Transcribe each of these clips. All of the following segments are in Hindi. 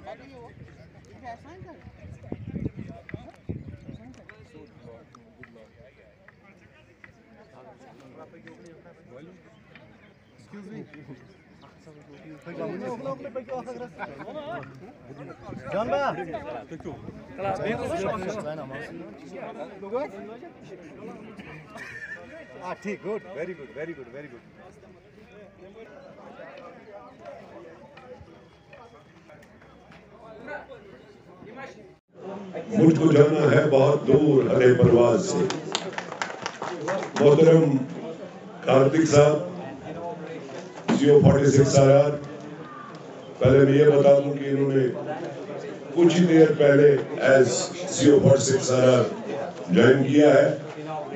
Excuse me. John Bhaiya. ठीक, good, very good, very good, very good. मुझको जाना है बहुत दूर हरे परवाज से। मोहतरम कार्तिक साहब CO46RR, पहले मैं ये बता दूं कि इन्होंने कुछ ही देर पहले एज CO46RR ज्वाइन किया है।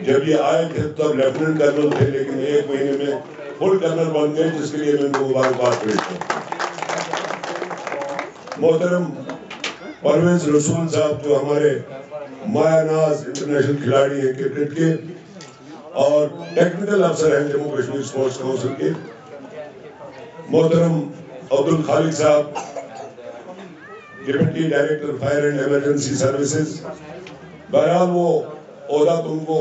जब ये आए थे तब लेफ्टिनेंट कर्नल थे, लेकिन 1 महीने में फुल कर्नल बन गए, जिसके लिए मैं उनको मुबारकबाद पेश करता हूं। मोहतरम परवेज रसूल साहब जो हमारे मायानाज इंटरनेशनल खिलाड़ी हैं क्रिकेट के और टेक्निकल अफसर हैं जम्मू कश्मीर स्पोर्ट्स काउंसिल के। मोहतरम अब्दुल खालिक साहब deputy director fire and emergency services. बहरहाल वो ओहदा तो उनको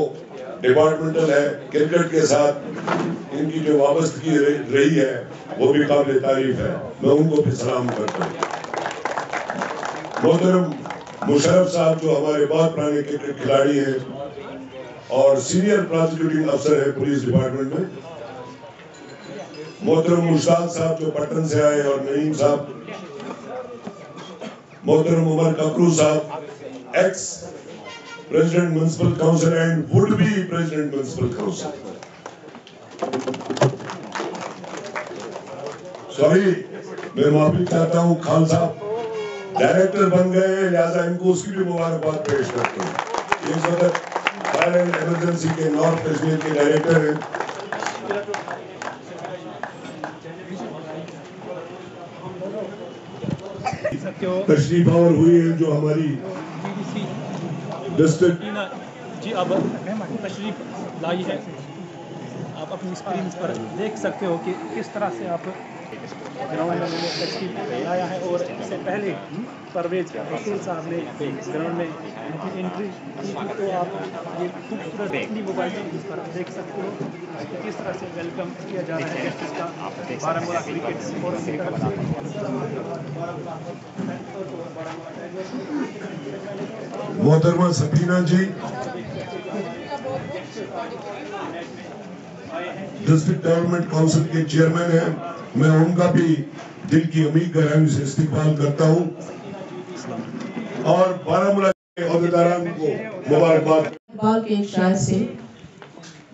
डिपार्टमेंटल है, क्रिकेट के साथ इनकी जो वाबस्तगी रही है वो भी काबिल तारीफ है, मैं उनको भी सलाम करता हूँ। मोहतरम मुशर्रफ साहब जो हमारे बहुत पुराने क्रिकेट खिलाड़ी हैं और सीनियर प्रोसिक्यूटिंग अफसर हैं पुलिस डिपार्टमेंट में। मोहतरम मुश्ताक साहब जो पटन से आए और नईम साहब। मोहतरम उमर ककरू साहब ex president municipal council and would be president municipal council. Sorry, मैं माफी चाहता हूँ, खान साहब डायरेक्टर बन गए हैं, लिहाजा इनको उसकी भी मुबारकबाद पेश करते हैं। इस वक्त फायर एंड इमरजेंसी के नॉर्थ कश्मीर के डायरेक्टर हैं। तशरीफ आवर हुई है जो हमारी डिस्ट्रिक्ट जी अब तशरीफ लाई है। आप अपनी स्क्रीन पर देख सकते हो कि किस तरह से आप ग्राउंड में तशरीफ लाया है। और इससे पहले परवेज रसूल साहब ने ग्राउंड में उनकी एंट्री की थी। तो आप ये खूबसूरत अपनी मोबाइल पर देख सकते हो कि किस तरह से वेलकम किया जा रहा है गेस्ट्स का बारामूला क्रिकेट फोरम की तरफ से। मोहतरमा सफीना जी डिस्ट्रिक्ट डेवलपमेंट काउंसिल के चेयरमैन हैं, मैं उनका भी दिल की उम्मीद गहराई से इस्तेमाल करता हूं और बारामूला के अहदेदारान को मुबारकबाद। इकबाल के एक शायर से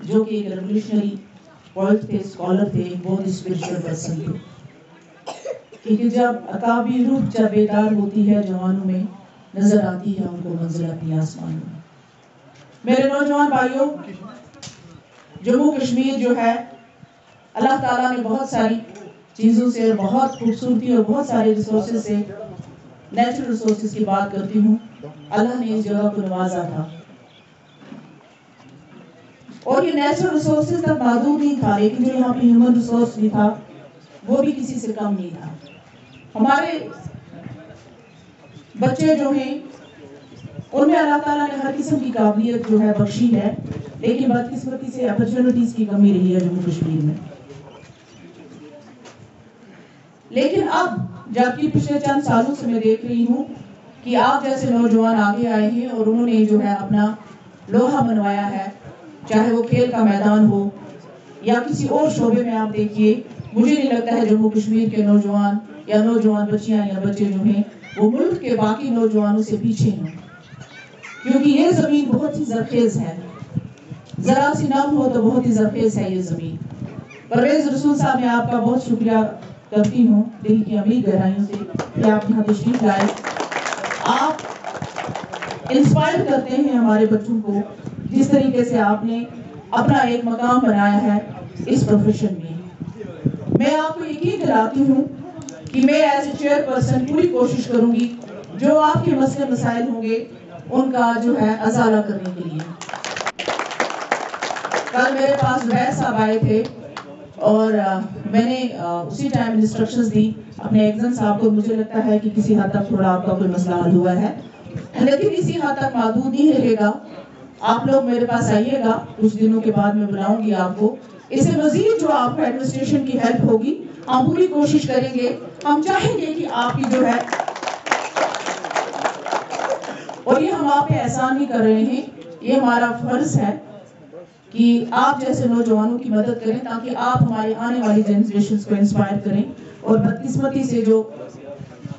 जो कि एक रेवोल्यूशनरी पोएट थे, स्कॉलर थे, बहुत स्पिरिचुअल पर्सन थे, क्योंकि जब अकाबी रूह जब बेदार होती है जवानों में, नजर आती है उनको मंजिल अपनी आसमानों में। मेरे नौजवान भाइयों, जम्मू कश्मीर जो है अल्लाह ताला ने बहुत सारी चीज़ों से और बहुत खूबसूरती और बहुत सारे रिसोर्सेज से, नेचुरल रिसोर्सेज की बात करती हूँ, अल्लाह ने इस जगह को नवाजा था। और ये नेचुरल रिसोर्सेज तक महदूद नहीं था, लेकिन जो यहाँ पे ह्यूमन रिसोर्स भी था वो भी किसी से कम नहीं था। हमारे बच्चे जो हैं उनमें अल्लाह ताला ने हर किस्म की काबिलियत जो है बख्शी है, लेकिन बदकिस्मती से अपॉर्चुनिटीज की कमी रही है जम्मू कश्मीर में। लेकिन अब जबकि पिछले चंद सालों से मैं देख रही हूँ कि आप जैसे नौजवान आगे आए हैं और उन्होंने जो है अपना लोहा मनवाया है, चाहे वो खेल का मैदान हो या किसी और शोबे में। आप देखिए, मुझे नहीं लगता है जम्मू कश्मीर के नौजवान या नौजवान बच्चियां या बच्चे जो हैं वो मुल्क के बाकी नौजवानों से पीछे हैं, क्योंकि ये जमीन बहुत ही जरखेज है। जरा सी नम हो तो बहुत ही जरखेज है ये जमीन। परवेज रसूल साहब, मैं आपका बहुत शुक्रिया करती हूँ दिल की अमीर गहराइयों से कि आप यहाँ तशरीफ लाए। आप इंस्पायर करते हैं हमारे बच्चों को, जिस तरीके से आपने अपना एक मकाम बनाया है इस प्रोफेशन में। मैं आपको यकीन दिलाती हूँ कि मैं एज ए चेयरपर्सन पूरी कोशिश करूंगी जो आपके मसले मसाइल होंगे उनका जो है अजाला करने के लिए। कल मेरे पास वैद साहब आए थे और मैंने उसी टाइम इंस्ट्रक्शंस दी अपने एग्जाम साहब को। मुझे लगता है कि किसी हद तक थोड़ा आपका कोई मसला हल हुआ है, लेकिन इसी हद तक महदूद नहीं रहेगा। आप लोग मेरे पास आइएगा, कुछ दिनों के बाद मैं बुलाऊंगी आपको। इससे मजीद जो आपको एडमिनिस्ट्रेशन की हेल्प होगी, हम पूरी कोशिश करेंगे। हम चाहेंगे कि आपकी जो है, और ये हम आप पे एहसान नहीं कर रहे हैं, ये हमारा फर्ज है कि आप जैसे नौजवानों की मदद करें ताकि आप हमारी आने वाली जनरेशन को इंस्पायर करें। और बदकिस्मती से जो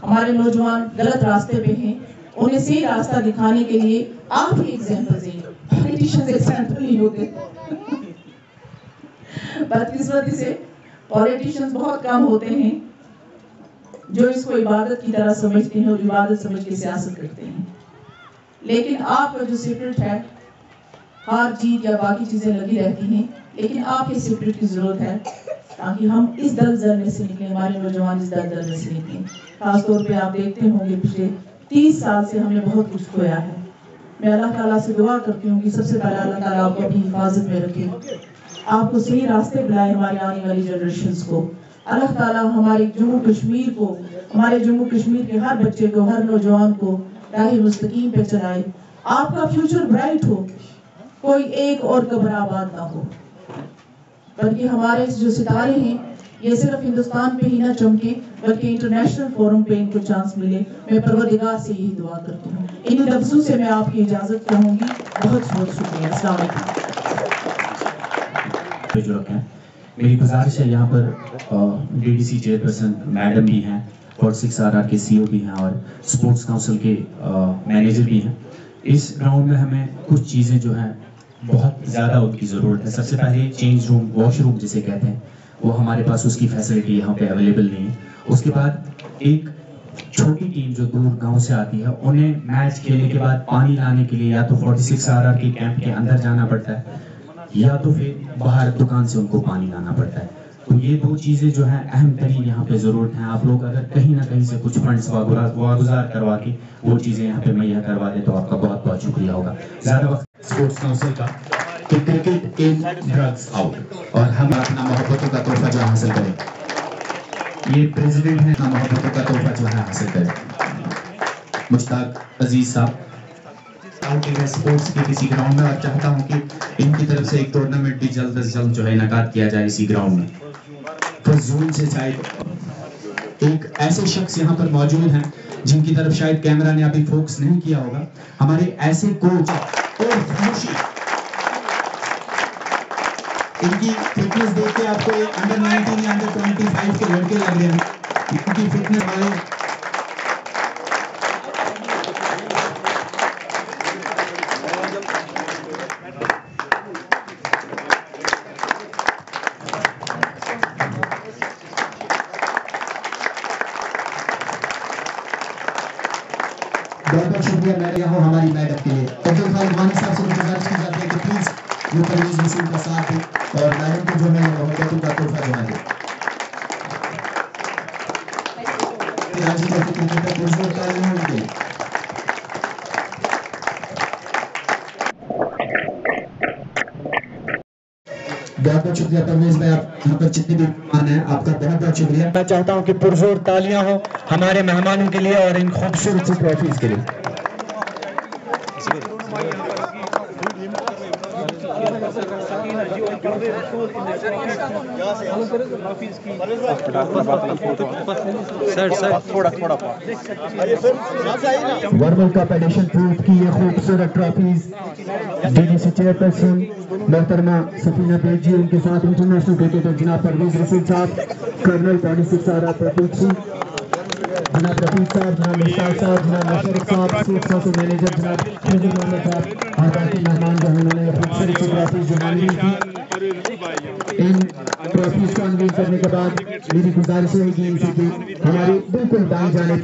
हमारे नौजवान गलत रास्ते पे हैं, उन्हें सही रास्ता दिखाने के लिए आप ही एग्जाम्पल दें। पॉलिटिशियंस एग्जाम्पल नहीं होते। बदकिस्मती से पॉलिटिशियंस बहुत कम होते हैं जो इसको इबादत की तरह समझते हैं और इबादत समझ के सियासत करते हैं। लेकिन आपका जो सीक्रेट है, हार जीत या बाकी चीजें लगी रहती हैं, लेकिन आपके सीक्रेट की जरूरत है ताकि हम इस दलदल में से निकलें, हमारे नौजवान इस दलदल में से निकलें। खासतौर पे आप देखते होंगे पिछले 30 साल से हमने बहुत कुछ खोया है। मैं अल्लाह ताला से दुआ करती हूँ कि सबसे पहले अल्लाह ताला आपको अपनी हिफाजत में रखे, आपको सही रास्ते बुलाए हमारे आने वाली जनरेशंस को। अल्लाह ताला हमारे जम्मू कश्मीर को, हमारे जम्मू कश्मीर के हर बच्चे को, हर नौजवान को राह मुस्तकीम पे चलाए। आपका फ्यूचर ब्राइट हो, कोई एक और कब्र आबाद ना हो, बल्कि हमारे जो सितारे हैं ये सिर्फ हिंदुस्तान पे ही ना चमके बल्कि इंटरनेशनल फोरम पे इनको चांस मिले। मैं परवरदिगार से यही दुआ करती हूँ। इन लफ्जों से मैं आपकी इजाजत चाहूंगी। बहुत बहुत शुक्रिया। अस्सलाम वालेकुम। जो रखें, मेरी गुजारिश है, यहाँ पर डीडीसी चेयरपर्सन मैडम भी हैं, 46 RR के CEO भी हैं और स्पोर्ट्स काउंसिल के मैनेजर भी हैं। इस ग्राउंड में हमें कुछ चीज़ें जो हैं बहुत ज़्यादा उनकी ज़रूरत है। सबसे पहले चेंज रूम, वॉशरूम जिसे कहते हैं, वो हमारे पास उसकी फैसिलिटी यहाँ पे अवेलेबल नहीं है। उसके बाद एक छोटी टीम जो दूर गांव से आती है, उन्हें मैच खेलने के बाद पानी लाने के लिए या तो 46 RR के कैंप के अंदर जाना पड़ता है या तो फिर बाहर दुकान से उनको पानी लाना पड़ता है। तो ये दो चीज़ें जो हैं अहम तरीन यहाँ पे ज़रूरत है। आप लोग अगर कहीं ना कहीं से कुछ फंड्स वागुजार करवा के वो चीज़ें यहाँ पे मुहैया करवा दे तो आपका बहुत बहुत शुक्रिया होगा। ज़्यादा वक्त स्पोर्ट्स काउंसिल का कि क्रिकेट इन ड्रग्स आउट, और हम अपना मोहब्बतों का तोहफा जो हासिल करें, ये प्रेसिडेंट है, अपना मोहब्बतों का तोहफा जो है हासिल करें। मुश्ताक अजीज साहब आउटिंग है स्पोर्ट्स के किसी ग्राउंड में, और चाहता हूँ कि इनकी तरफ से एक टूर्नामेंट भी जल्द से जल्द जो है इनेकाद किया जाए इसी ग्राउंड में। तो जून से शायद एक ऐसे शख्स यहाँ पर मौजूद हैं जिनकी तरफ शायद कैमरा ने अभी फोकस नहीं किया होगा, हमारे ऐसे कोच और खुशी, इनकी फिटनेस देख के आपको अंडर 19 या अंडर 25 के लड़के लग रहे हैं। इनकी फिटनेस वाले बहुत शुक्रिया मैं यहाँ हमारी मैडम के लिए। अब्दुल खान वानी साहब से गुजारिश की जाती है कि प्लीज वो परवेज मसीह का साथ दें और मैडम को जो है मोहब्बतों का तोहफा जो है राजी का क्रिकेटर पुरस्कार तालीम होंगे। बहुत बहुत शुक्रिया परवेज भाई, आप यहाँ पर जितने भी मेहमान हैं आपका बहुत बहुत शुक्रिया। मैं चाहता हूँ कि पुरजोर तालियां हो हमारे मेहमानों के लिए और इन खूबसूरत सी ट्रॉफीज के लिए। वर्मल कप एडिशन ट्रूथ की ये खूबसूरत ट्रॉफीज डीडीसी चेयरपर्सन मोहतरमा सफीना बेग जी, उनके साथ इंटरनेशनल क्रिकेटर जनाब परवेज रसूल साहब, कर्नल 46 RR प्रतीक सिंह, जनाब रफीक साहब, जनाब मुश्ताक साहब, जनाब मुशर्रफ साहब, स्पोर्ट्स काउंसिल मैनेजर जनाब खलील मोहम्मद साहब और बाकी मेहमान जो उन्होंने खूबसूरत सी ट्रॉफीज जो मांगी थी। इन ट्रॉफीज को अनवील करने के बाद मेरी गुजारिश रहेगी इनसे कि हमारी बिल्कुल दाएं जानिब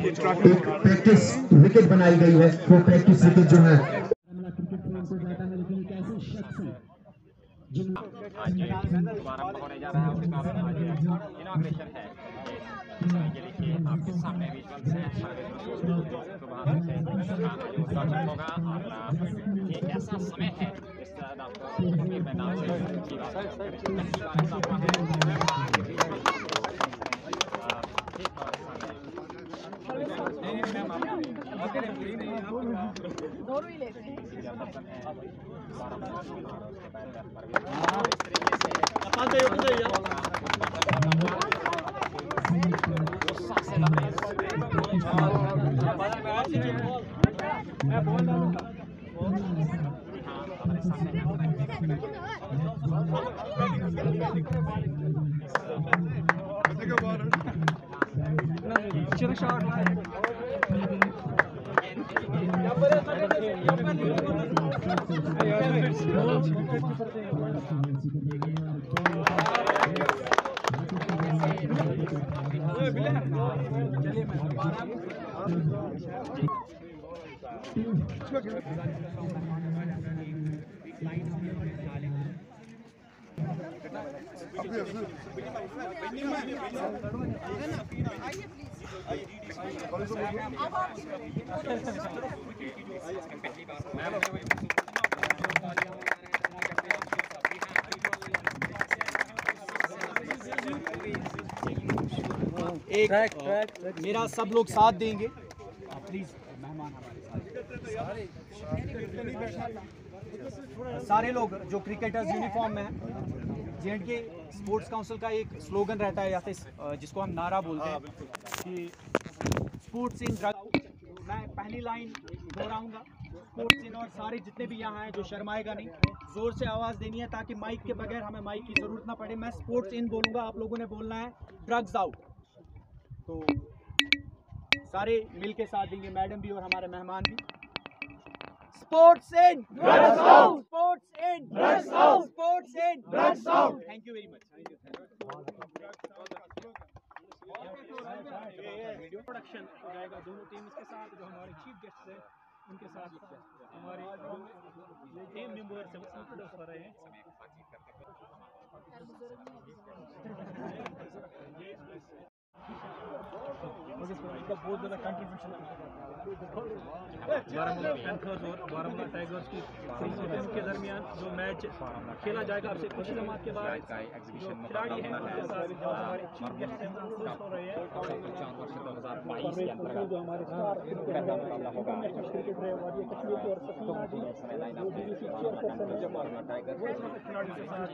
एक प्रैक्टिस विकेट बनाई गई है। वो प्रैक्टिस विकेट जो है दोबारा होने जा रहा है, उसका इनॉग्रेशन है। ये देखिए आपके सामने विजुअल्स हैं होगा और ये ऐसा समय है इस मैदान से एक मेरा सब लोग साथ देंगे प्लीज। मेहमान हमारे साथ सारे लोग जो क्रिकेटर्स यूनिफॉर्म में हैं। जेएंडके स्पोर्ट्स काउंसिल का एक स्लोगन रहता है या फिर जिसको हम नारा बोलते हैं कि स्पोर्ट्स इन ड्रग। मैं पहली लाइन दोहराऊंगा, स्पोर्ट्स इन, और सारे जितने भी यहाँ हैं जो शर्माएगा नहीं, जोर से आवाज़ देनी है ताकि माइक के बगैर हमें माइक की ज़रूरत ना पड़े। मैं स्पोर्ट्स इन बोलूँगा, आप लोगों ने बोलना है ड्रग्स आउट। तो सारे मिल के साथ देंगे, मैडम भी और हमारे मेहमान भी। Sports in, drugs out, sports in, drugs out, sports in, drugs out. Thank you very much. Video production हो जाएगा दोनों टीम्स के साथ, जो हमारे चीफ गेस्ट हैं उनके साथ हमारे टीम मेंबर से इंट्रोड्यूस कर रहे हैं। बहुत ज़्यादा कंट्रीब्यूशन बारामूला पैंथर्स और बारामूला टाइगर्स की टीम के दरमियान जो मैच खेला जाएगा आपसे कुछ लम्हात के बाद, जो खिलाड़ी हैं उनके साथ जो हमारे चीफ गेस्ट हैं वो हो रहे हैं। 2022 के अंतर्गत जो हमारे स्टार क्रिकेट का मुकाबला होगा। क्रिकेट रहे और ये कश्मीर की और सफीना जी जो बीबीसी चेयरपर्सन है, वो इसमें खिलाड़ी के साथ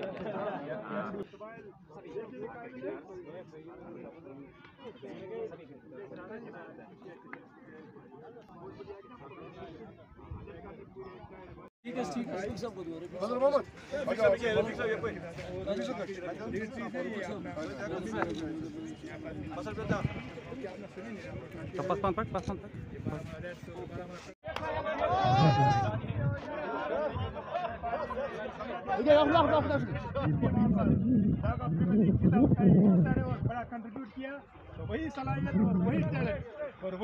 बड़ा कंट्रीब्यूट किया, तो वही सलाहियत और वही टैलेंट और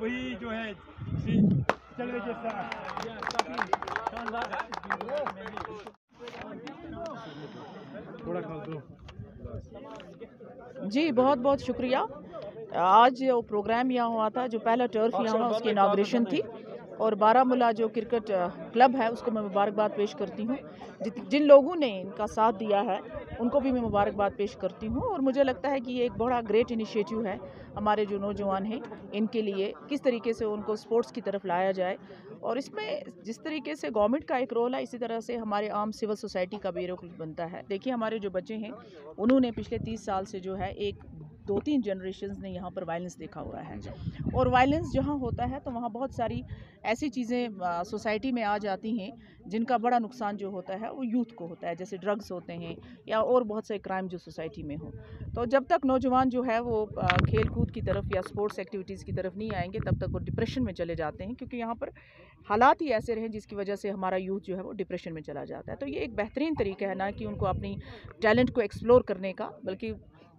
वही जो है चल रही जी, बहुत बहुत शुक्रिया। आज जो प्रोग्राम यहाँ हुआ था, जो पहला टर्फ यहाँ हुआ, उसकी इनाग्रेशन थी और बारामूला जो क्रिकेट क्लब है उसको मैं मुबारकबाद पेश करती हूँ। जिन लोगों ने इनका साथ दिया है उनको भी मैं मुबारकबाद पेश करती हूँ और मुझे लगता है कि ये एक बड़ा ग्रेट इनिशिएटिव है हमारे जो नौजवान हैं इनके लिए, किस तरीके से उनको स्पोर्ट्स की तरफ लाया जाए। और इसमें जिस तरीके से गवर्नमेंट का एक रोल है, इसी तरह से हमारे आम सिविल सोसाइटी का भी रोल बनता है। देखिए, हमारे जो बच्चे हैं उन्होंने पिछले 30 साल से जो है 2-3 जनरेशन्स ने यहाँ पर वायलेंस देखा हुआ है, और वायलेंस जहाँ होता है तो वहाँ बहुत सारी ऐसी चीज़ें सोसाइटी में आ जाती हैं जिनका बड़ा नुकसान जो होता है वो यूथ को होता है, जैसे ड्रग्स होते हैं या और बहुत से क्राइम जो सोसाइटी में हो। तो जब तक नौजवान जो है वो खेल कूद की तरफ या स्पोर्ट्स एक्टिविटीज़ की तरफ नहीं आएंगे तब तक वो डिप्रेशन में चले जाते हैं, क्योंकि यहाँ पर हालात ही ऐसे रहे जिसकी वजह से हमारा यूथ जो है वो डिप्रेशन में चला जाता है। तो ये एक बेहतरीन तरीका है ना कि उनको अपनी टैलेंट को एक्सप्लोर करने का, बल्कि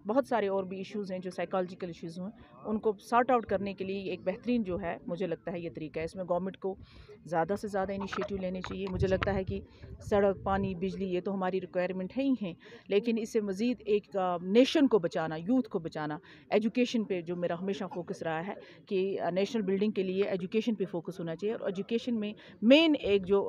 बहुत सारे और भी इश्यूज़ हैं जो साइकोलॉजिकल इश्यूज़ हैं, उनको सॉर्ट आउट करने के लिए एक बेहतरीन जो है मुझे लगता है ये तरीका है। इसमें गवर्नमेंट को ज़्यादा से ज़्यादा इनिशिएटिव लेने चाहिए। मुझे लगता है कि सड़क, पानी, बिजली ये तो हमारी रिक्वायरमेंट है ही हैं, लेकिन इससे मज़ीद एक नेशन को बचाना, यूथ को बचाना, एजुकेशन पे जो मेरा हमेशा फोकस रहा है कि नेशनल बिल्डिंग के लिए एजुकेशन पे फोकस होना चाहिए। और एजुकेशन में मेन एक जो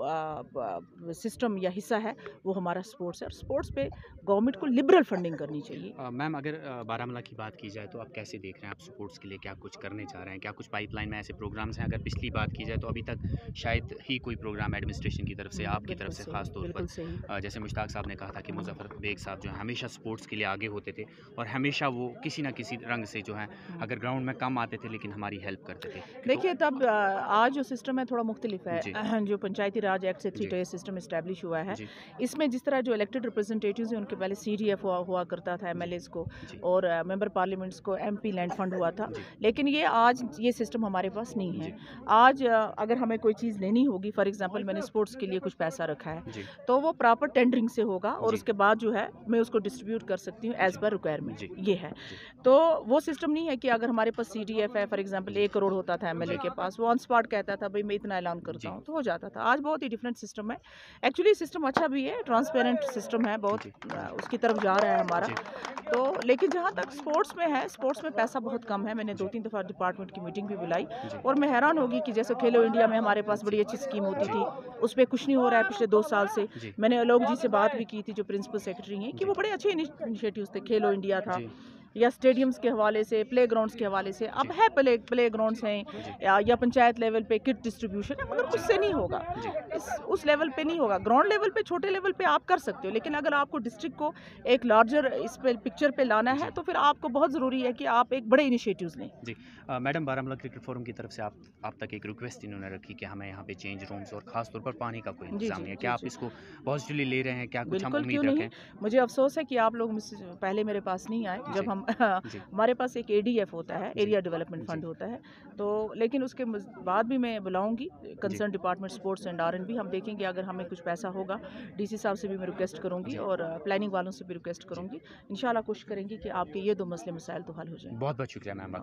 सिस्टम या हिस्सा है वो हमारा स्पोर्ट्स है, और स्पोर्ट्स पे गवर्नमेंट को लिबरल फंडिंग करनी चाहिए। मैम, अगर बारामूला की बात की जाए तो आप कैसे देख रहे हैं, आप स्पोर्ट्स के लिए क्या कुछ करने चाह रहे हैं, क्या कुछ पाइपलाइन में ऐसे प्रोग्राम्स हैं? अगर पिछली बात की जाए तो अभी तक शायद ही कोई प्रोग्राम एडमिनिस्ट्रेशन की तरफ से, आपकी तरफ से खास तौर पर, जैसे मुश्ताक साहब ने कहा था कि मुजफ्फर बेग साहब जो है हमेशा स्पोर्ट्स के लिए आगे होते थे और हमेशा वो किसी ना किसी रंग से जो है अगर ग्राउंड में कम आते थे लेकिन हमारी हेल्प करते थे। देखिए तब आज जो सिस्टम है थोड़ा मुख्तलिफ है। जो पंचायती राज एक्ट से 3 टायर सिस्टम इस्टेब्लिश हुआ है, इसमें जिस तरह जो इलेक्टेड रिप्रेजेंटेटिव्स हैं उनके पहले CDF हुआ करता था, MLAs को, और मेंबर पार्लियामेंट्स को MP लैंड फंड हुआ था, लेकिन ये आज ये सिस्टम हमारे पास नहीं है। आज अगर हमें कोई चीज़ लेनी होगी, फॉर एग्जांपल मैंने स्पोर्ट्स के लिए कुछ पैसा रखा है तो वो प्रॉपर टेंडरिंग से होगा और उसके बाद जो है मैं उसको डिस्ट्रीब्यूट कर सकती हूँ एज पर रिक्वायरमेंट, ये है। तो वो सिस्टम नहीं है कि अगर हमारे पास CDF है, फॉर एग्जांपल 1 करोड़ होता था MLA के पास, वो ऑन स्पॉट कहता था भाई मैं इतना ऐलान करता हूँ तो हो जाता था। आज बहुत ही डिफरेंट सिस्टम है। एक्चुअली सिस्टम अच्छा भी है, ट्रांसपेरेंट सिस्टम है, बहुत उसकी तरफ जा रहा है हमारा। तो लेकिन जहाँ तक स्पोर्ट्स में है, स्पोर्ट्स में पैसा बहुत कम है। मैंने 2-3 दफ़ा डिपार्टमेंट की मीटिंग भी बुलाई और मैं हैरान होगी कि जैसे खेलो इंडिया में हमारे पास बड़ी अच्छी स्कीम होती थी, उस पर कुछ नहीं हो रहा है पिछले 2 साल से। मैंने आलोक जी से बात भी की थी जो प्रिंसिपल सेक्रेटरी हैं, कि वो बड़े अच्छे इनिशिएटिव्स थे, खेलो इंडिया था या स्टेडियम्स के हवाले से, प्ले ग्राउंड्स के हवाले से। अब है प्ले ग्राउंड्स हैं या पंचायत लेवल पे किट डिस्ट्रीब्यूशन है, मगर उससे नहीं होगा, उस लेवल पे नहीं होगा। ग्राउंड लेवल पे, छोटे लेवल पे आप कर सकते हो, लेकिन अगर आपको डिस्ट्रिक्ट को एक लार्जर इस पे पिक्चर पे लाना है तो फिर आपको बहुत ज़रूरी है कि आप एक बड़े इनिशिएटिव्स लें। जी मैडम, बारामूला क्रिकेट फोरम की तरफ से आप तक एक रिक्वेस्ट इन्होंने रखी कि हमें यहाँ पे चेंज रूम्स और खास तौर पर पानी का कोई इंतजाम नहीं है, क्या आप इसको पॉजिटिवली ले रहे हैं? क्या कुछ हम उम्मीद रखें? मुझे अफसोस है कि आप लोग पहले मेरे पास नहीं आए। जब हम हमारे पास एक ADF होता है, एरिया डेवलपमेंट फंड होता है, तो लेकिन उसके बाद भी मैं बुलाऊंगी concern department sports and R&B। हम देखेंगे अगर हमें कुछ पैसा होगा, DC साहब से भी मैं रिक्वेस्ट करूंगी और प्लानिंग वालों से भी रिक्वेस्ट करूंगी। इंशाल्लाह कोशिश करेंगे कि आपके ये 2 मसले मसाइल तो हल हो जाए। बहुत बहुत शुक्रिया मैम।